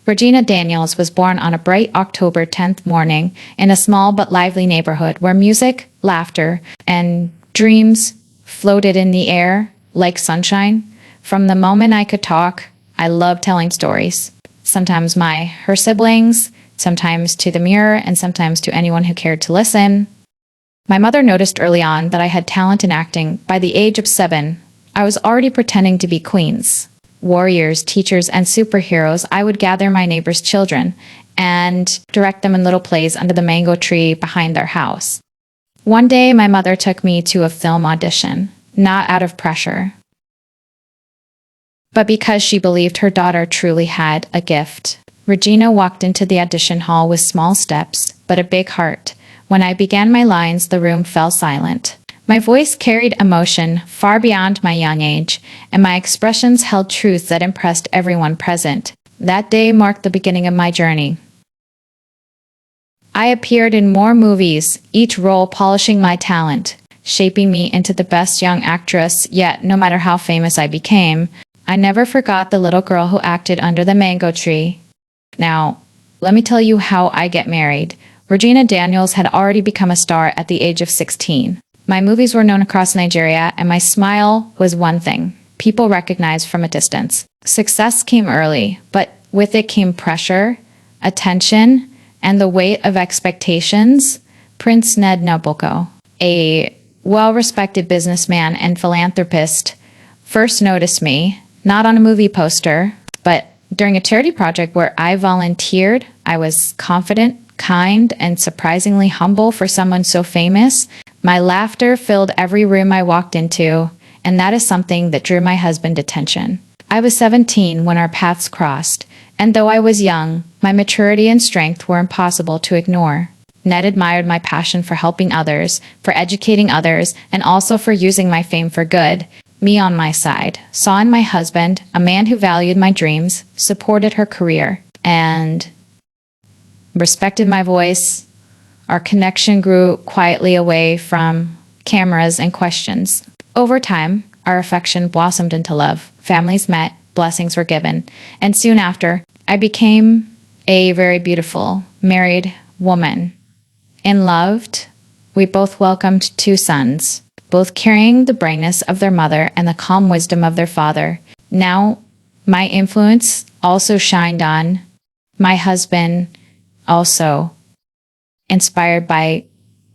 Regina Daniels was born on a bright October 10th morning in a small but lively neighborhood where music, laughter, and dreams floated in the air like sunshine. From the moment I could talk, I loved telling stories. Sometimes her siblings, sometimes to the mirror, and sometimes to anyone who cared to listen. My mother noticed early on that I had talent in acting. By the age of 7, I was already pretending to be queens, warriors, teachers, and superheroes. I would gather my neighbors' children and direct them in little plays under the mango tree behind their house. One day, my mother took me to a film audition, not out of pressure, but because she believed her daughter truly had a gift. Regina walked into the audition hall with small steps, but a big heart. When I began my lines, the room fell silent. My voice carried emotion far beyond my young age, and my expressions held truth that impressed everyone present. That day marked the beginning of my journey. I appeared in more movies, each role polishing my talent, shaping me into the best young actress. Yet, no matter how famous I became, I never forgot the little girl who acted under the mango tree. Now, let me tell you how I get married. Regina Daniels had already become a star at the age of 16. My movies were known across Nigeria, and my smile was one thing people recognized from a distance. Success came early, but with it came pressure, attention, and the weight of expectations. Prince Ned Nwoko, a well-respected businessman and philanthropist, first noticed me, not on a movie poster, but during a charity project where I volunteered. I was confident, kind, and surprisingly humble for someone so famous. My laughter filled every room I walked into, and that is something that drew my husband attention. I was 17 when our paths crossed, and though I was young, my maturity and strength were impossible to ignore. Ned admired my passion for helping others, for educating others, and also for using my fame for good. Me on my side, saw in my husband a man who valued my dreams, supported her career, and respected my voice. Our connection grew quietly away from cameras and questions. Over time, our affection blossomed into love. Families met, blessings were given, and soon after, I became a very beautiful married woman. In loved, we both welcomed 2 sons, both carrying the brightness of their mother and the calm wisdom of their father. Now, my influence also shined on my husband, also inspired by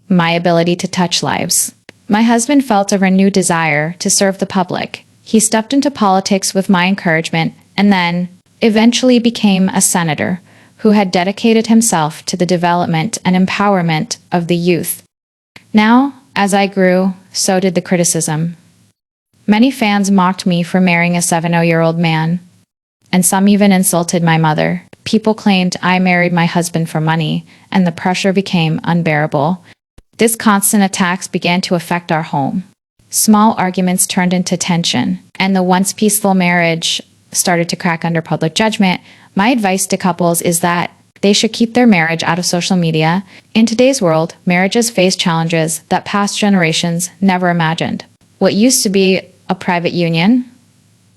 my ability to touch lives. My husband felt a renewed desire to serve the public. He stepped into politics with my encouragement and then eventually became a senator who had dedicated himself to the development and empowerment of the youth. Now, as I grew, so did the criticism. Many fans mocked me for marrying a 70-year-old man, and some even insulted my mother. People claimed I married my husband for money, and the pressure became unbearable. This constant attacks began to affect our home. Small arguments turned into tension, and the once peaceful marriage started to crack under public judgment. My advice to couples is that they should keep their marriage out of social media. In today's world, marriages face challenges that past generations never imagined. What used to be a private union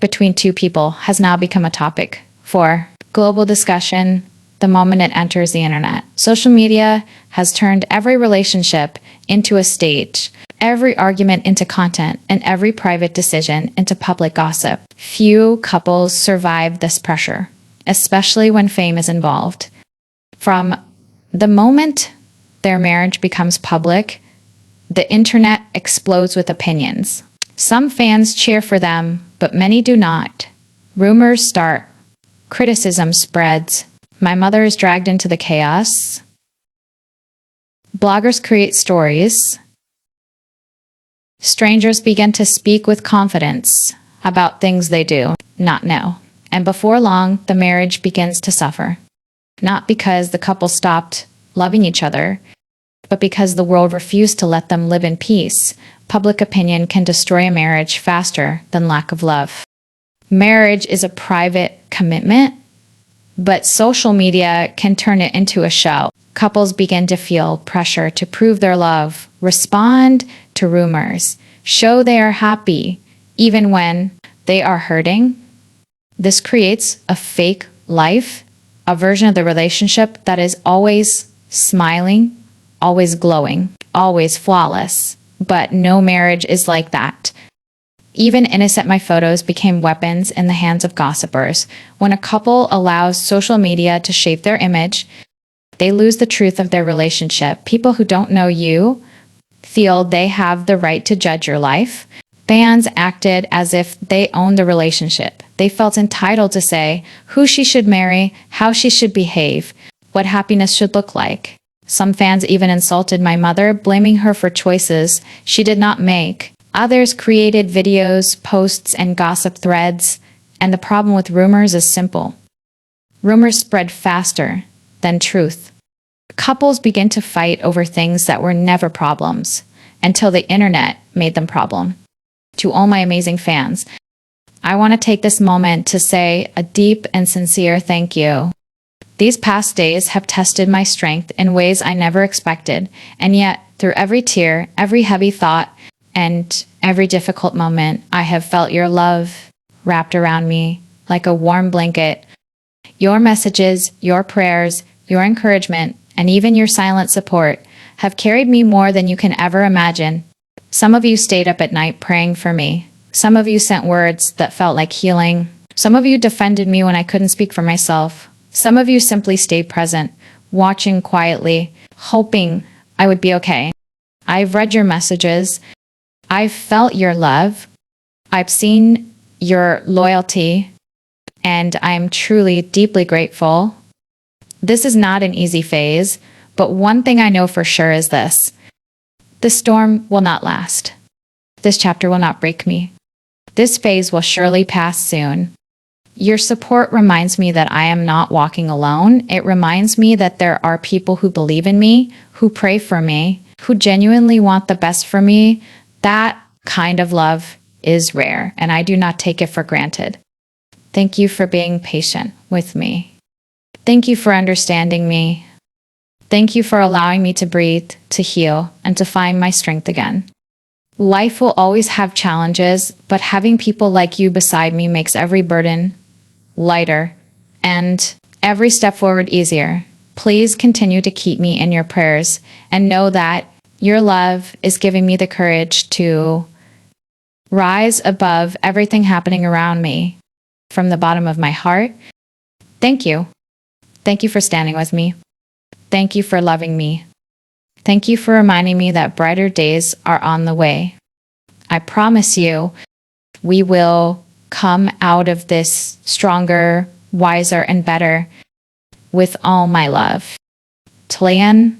between 2 people has now become a topic for global discussion the moment it enters the internet. Social media has turned every relationship into a stage, every argument into content, and every private decision into public gossip. Few couples survive this pressure, especially when fame is involved. From the moment their marriage becomes public, the internet explodes with opinions. Some fans cheer for them, but many do not. Rumors start. Criticism spreads. My mother is dragged into the chaos. Bloggers create stories. Strangers begin to speak with confidence about things they do not know. And before long, the marriage begins to suffer. Not because the couple stopped loving each other, but because the world refused to let them live in peace. Public opinion can destroy a marriage faster than lack of love. Marriage is a private commitment, but social media can turn it into a show. Couples begin to feel pressure to prove their love, respond to rumors, show they are happy, even when they are hurting. This creates a fake life a version of the relationship that is always smiling, always glowing, always flawless. But no marriage is like that. Even innocent my photos became weapons in the hands of gossipers. When a couple allows social media to shape their image, they lose the truth of their relationship. People who don't know you feel they have the right to judge your life. Fans acted as if they owned the relationship. They felt entitled to say who she should marry, how she should behave, what happiness should look like. Some fans even insulted my mother, blaming her for choices she did not make. Others created videos, posts, and gossip threads, and the problem with rumors is simple. Rumors spread faster than truth. Couples begin to fight over things that were never problems, until the internet made them problem. To all my amazing fans, I want to take this moment to say a deep and sincere thank you. These past days have tested my strength in ways I never expected, and yet, through every tear, every heavy thought, and every difficult moment, I have felt your love wrapped around me like a warm blanket. Your messages, your prayers, your encouragement, and even your silent support have carried me more than you can ever imagine. Some of you stayed up at night praying for me. Some of you sent words that felt like healing. Some of you defended me when I couldn't speak for myself. Some of you simply stayed present, watching quietly, hoping I would be okay. I've read your messages. I've felt your love. I've seen your loyalty, and I'm truly deeply grateful. This is not an easy phase, but one thing I know for sure is this. This storm will not last. This chapter will not break me. This phase will surely pass soon. Your support reminds me that I am not walking alone. It reminds me that there are people who believe in me, who pray for me, who genuinely want the best for me. That kind of love is rare, and I do not take it for granted. Thank you for being patient with me. Thank you for understanding me. Thank you for allowing me to breathe, to heal, and to find my strength again. Life will always have challenges, but having people like you beside me makes every burden lighter and every step forward easier. Please continue to keep me in your prayers and know that your love is giving me the courage to rise above everything happening around me. From the bottom of my heart, thank you. Thank you for standing with me. Thank you for loving me. Thank you for reminding me that brighter days are on the way. I promise you, we will come out of this stronger, wiser, and better with all my love. Talian,